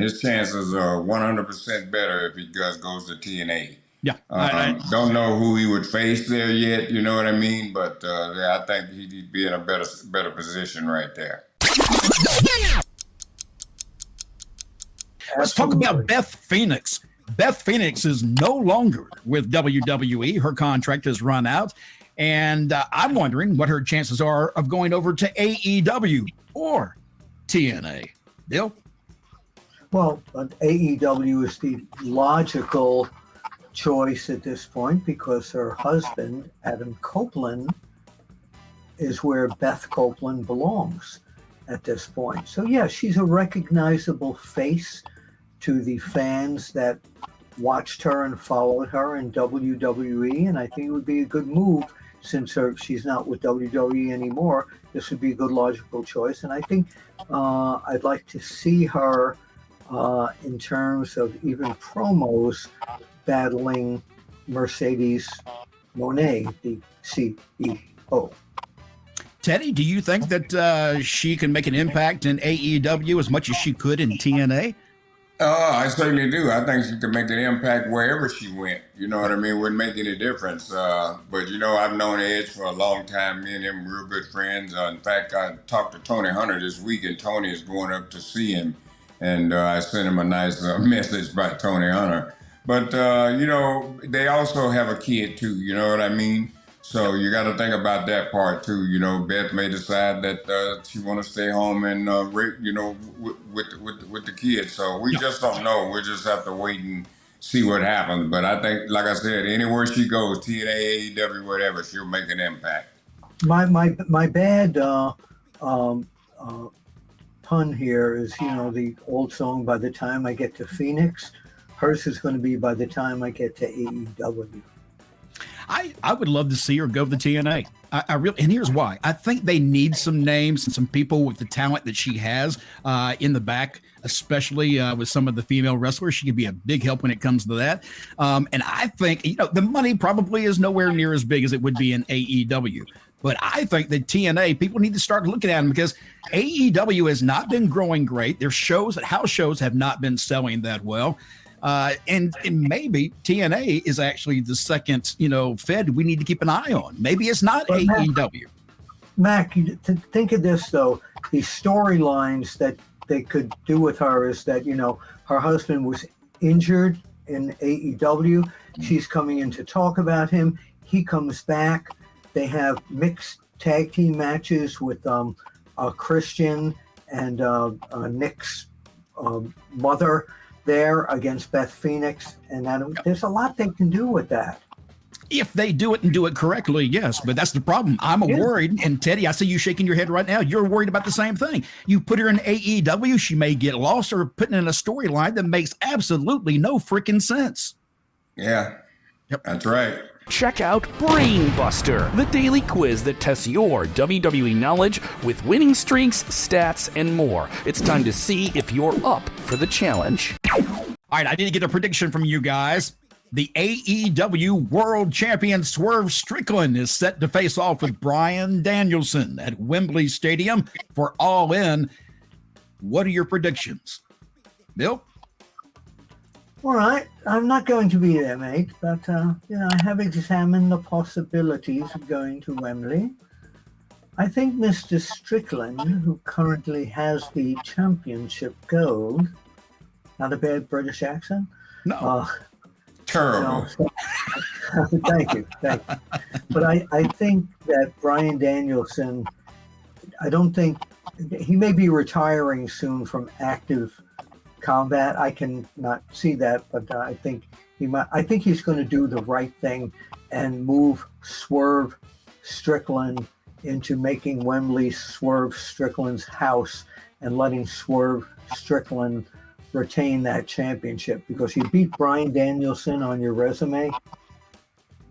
his chances are 100% better if he goes to TNA. Yeah. Don't know who he would face there yet, you know what I mean? But yeah, I think he'd be in a better position right there. Let's talk about Beth Phoenix. Beth Phoenix is no longer with WWE. Her contract has run out. And I'm wondering what her chances are of going over to AEW or TNA. Bill? Well, AEW is the logical choice at this point because her husband, Adam Copeland, is where Beth Copeland belongs at this point. So, yeah, she's a recognizable face to the fans that watched her and followed her in WWE, and I think it would be a good move since she's not with WWE anymore. This would be a good logical choice, and I think I'd like to see her in terms of even promos battling Mercedes Moné, the CEO. Teddy, do you think that she can make an impact in AEW as much as she could in TNA? I certainly do. I think she could make an impact wherever she went. You know what I mean? Wouldn't make any difference. But, you know, I've known Edge for a long time. Me and him real good friends. In fact, I talked to Tony Hunter this week, and Tony is going up to see him. And I sent him a nice message by Tony Hunter. But, you know, they also have a kid, too. You know what I mean? So you got to think about that part, too. You know, Beth may decide that she want to stay home and, you know, with the kids. So we just don't know. We just have to wait and see what happens. But I think, like I said, anywhere she goes, TNA, AEW, whatever, she'll make an impact. My bad pun here is, you know, the old song, By the Time I Get to Phoenix. Hers is going to be By the Time I Get to AEW. I would love to see her go to the TNA. I really, and here's why. I think they need some names and some people with the talent that she has in the back, especially with some of the female wrestlers. She could be a big help when it comes to that. And I think, you know, the money probably is nowhere near as big as it would be in AEW. But I think that TNA, people need to start looking at them because AEW has not been growing great. Their shows, house shows, have not been selling that well. And maybe TNA is actually the second, you know, Fed we need to keep an eye on. Maybe it's not AEW. Mac, think of this, though. The storylines that they could do with her is that, you know, her husband was injured in AEW. She's coming in to talk about him. He comes back. They have mixed tag team matches with Christian and Nick's mother there against Beth Phoenix, and there's a lot they can do with that. If they do it and do it correctly, yes, but that's the problem. I'm worried, and Teddy, I see you shaking your head right now. You're worried about the same thing. You put her in AEW, she may get lost or putting in a storyline that makes absolutely no freaking sense. Yeah, yep, that's right. Check out BrainBuster, the daily quiz that tests your WWE knowledge with winning streaks, stats, and more. It's time to see if you're up for the challenge. All right, I need to get a prediction from you guys. The AEW World Champion Swerve Strickland is set to face off with Bryan Danielson at Wembley Stadium for All In. What are your predictions? Bill? All right, I'm not going to be there, mate, but, you know, I have examined the possibilities of going to Wembley. I think Mr. Strickland, who currently has the championship gold, not a bad British accent? No. Terrible. No, thank you. But I think that Bryan Danielson, I don't think, he may be retiring soon from active combat. I can not see that, but I think he might. I think he's going to do the right thing and move Swerve Strickland into making Wembley Swerve Strickland's house and letting Swerve Strickland retain that championship because you beat Bryan Danielson on your resume.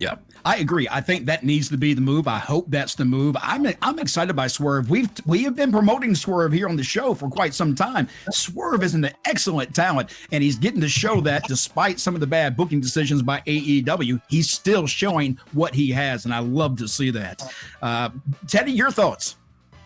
Yeah, I agree. I think that needs to be the move. I hope that's the move. I'm excited by Swerve. We have been promoting Swerve here on the show for quite some time. Swerve is an excellent talent, and he's getting to show that despite some of the bad booking decisions by AEW, he's still showing what he has, and I love to see that. Teddy, your thoughts?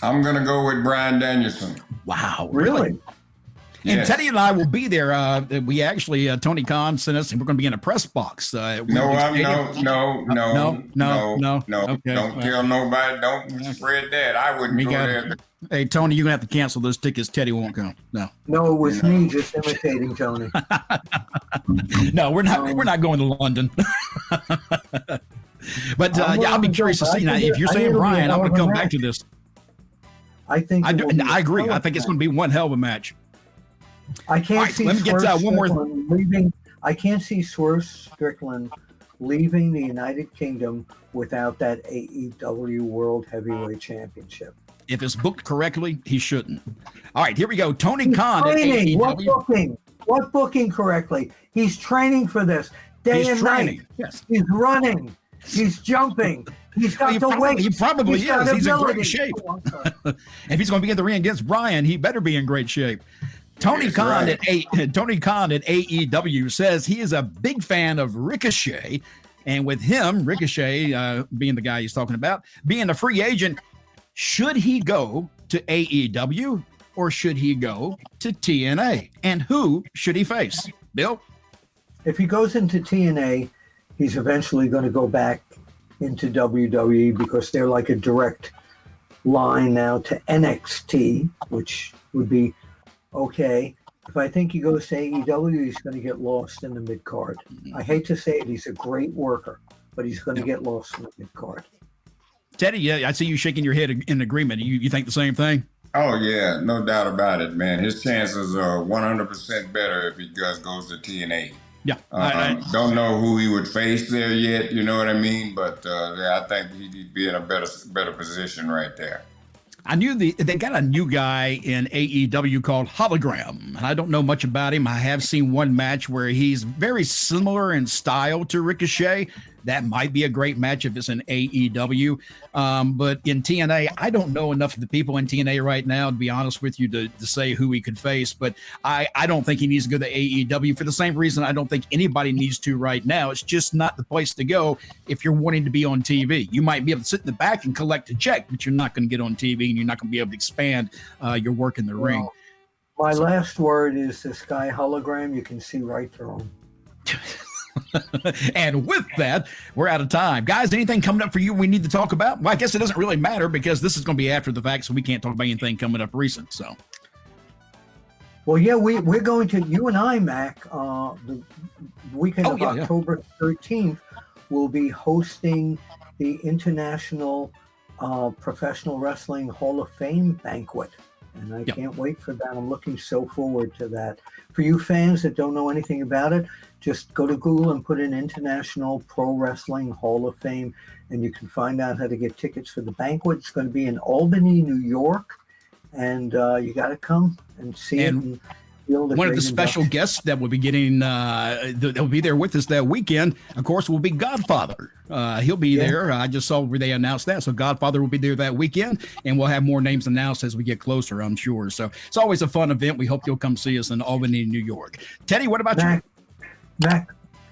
I'm going to go with Bryan Danielson. Wow, really? And Yes. Teddy and I will be there. We actually, Tony Khan sent us, and we're going to be in a press box. No. Okay. Don't tell nobody. Don't spread that. I wouldn't go there. Hey, Tony, you're going to have to cancel those tickets. Teddy won't come. No, it was me just imitating Tony. no, we're not. We're not going to London. But I'll be curious to see. Now, if you're saying Brian, I'm going to come back to this. I think I agree. I think it's going to be one hell of a match. I can't see. Let me get one more. Leaving. I can't see Swerve Strickland leaving the United Kingdom without that AEW World Heavyweight Championship. If it's booked correctly, he shouldn't. All right, here we go. Tony Khan at AEW. What booking correctly? He's training for this day and night. Yes. He's running. He's jumping. He's got the weight. He probably is. He's in great shape. If he's going to be in the ring against Brian, he better be in great shape. Tony Khan at AEW says he is a big fan of Ricochet, and with him, Ricochet being the guy he's talking about, being a free agent, should he go to AEW or should he go to TNA? And who should he face? Bill? If he goes into TNA, he's eventually going to go back into WWE because they're like a direct line now to NXT, which would be okay. If I think he goes to AEW, he's going to get lost in the mid-card. I hate to say it, he's a great worker, but he's going to get lost in the mid-card. Teddy, I see you shaking your head in agreement. You think the same thing? Oh, yeah, no doubt about it, man. His chances are 100% better if he goes to TNA. Yeah. Don't know who he would face there yet, you know what I mean? But I think he'd be in a better position right there. I knew they got a new guy in AEW called Hologram. I don't know much about him. I have seen one match where he's very similar in style to Ricochet. That might be a great match if it's in AEW. But in TNA, I don't know enough of the people in TNA right now, to be honest with you, to say who he could face. But I don't think he needs to go to AEW for the same reason I don't think anybody needs to right now. It's just not the place to go if you're wanting to be on TV. You might be able to sit in the back and collect a check, but you're not going to get on TV and you're not going to be able to expand your work in the ring. My last word is this guy Hologram, you can see right through him. And with that, we're out of time. Guys, anything coming up for you we need to talk about? Well, I guess it doesn't really matter because this is going to be after the fact, so we can't talk about anything coming up recent. So, well, yeah, we're going to, you and I, Mac, the weekend of October 13th, will be hosting the International Professional Wrestling Hall of Fame banquet. And I can't wait for that. I'm looking so forward to that. For you fans that don't know anything about it, just go to Google and put in International Pro Wrestling Hall of Fame, and you can find out how to get tickets for the banquet. It's going to be in Albany, New York, and you got to come and see it. And one of the special guests that will be getting, that will be there with us that weekend, of course, will be Godfather. He'll be there. I just saw where they announced that. So Godfather will be there that weekend, and we'll have more names announced as we get closer, I'm sure. So it's always a fun event. We hope you'll come see us in Albany, New York. Teddy, what about you? Mac,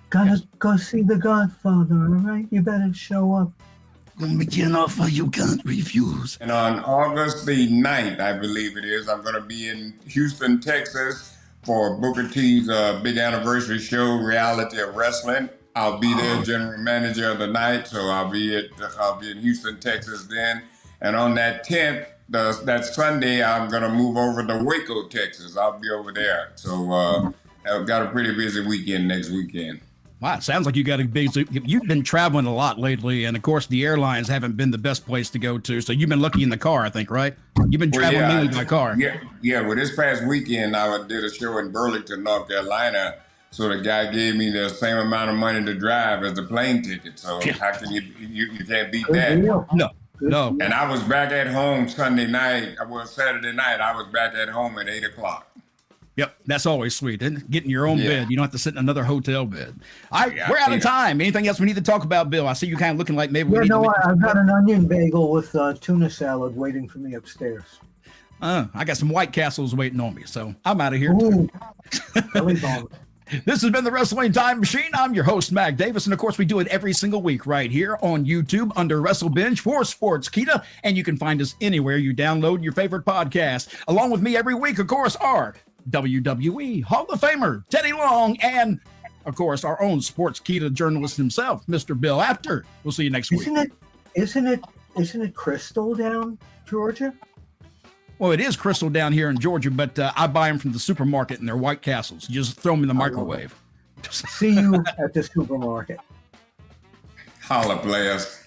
gotta go see the Godfather, all right? You better show up. Gonna make you an offer you can't refuse. And on August the 9th, I believe it is, I'm going to be in Houston, Texas for Booker T's big anniversary show, Reality of Wrestling. I'll be there, general manager of the night, so I'll be in Houston, Texas then. And on that 10th, that Sunday, I'm going to move over to Waco, Texas. I'll be over there. So I've got a pretty busy weekend next weekend. Wow, it sounds like you got a big. You've been traveling a lot lately, and of course, the airlines haven't been the best place to go to. So you've been lucky in the car, I think, right? You've been traveling mainly by car. Yeah. Well, this past weekend, I did a show in Burlington, North Carolina. So the guy gave me the same amount of money to drive as the plane ticket. So how can you can't beat that? No. And I was back at home Saturday night. I was back at home at 8:00. Yep, that's always sweet. And getting your own bed. You don't have to sit in another hotel bed. All right, we're out of time. Anything else we need to talk about, Bill? I see you kind of looking like maybe we need to I've got an onion bagel with tuna salad waiting for me upstairs. I got some White Castles waiting on me, so I'm out of here. This has been the Wrestling Time Machine. I'm your host, Mac Davis, and of course, we do it every single week right here on YouTube under WrestleBinge for Sportskeeda, and you can find us anywhere you download your favorite podcast. Along with me every week, of course, are WWE Hall of Famer Teddy Long, and of course our own Sportskeeda journalist himself, Mr. Bill Apter. We'll see you next week. Isn't it crystal down Georgia? Well, it is crystal down here in Georgia, but I buy them from the supermarket and they're White Castles. You just throw them in the microwave. See you at the supermarket. Holla, players.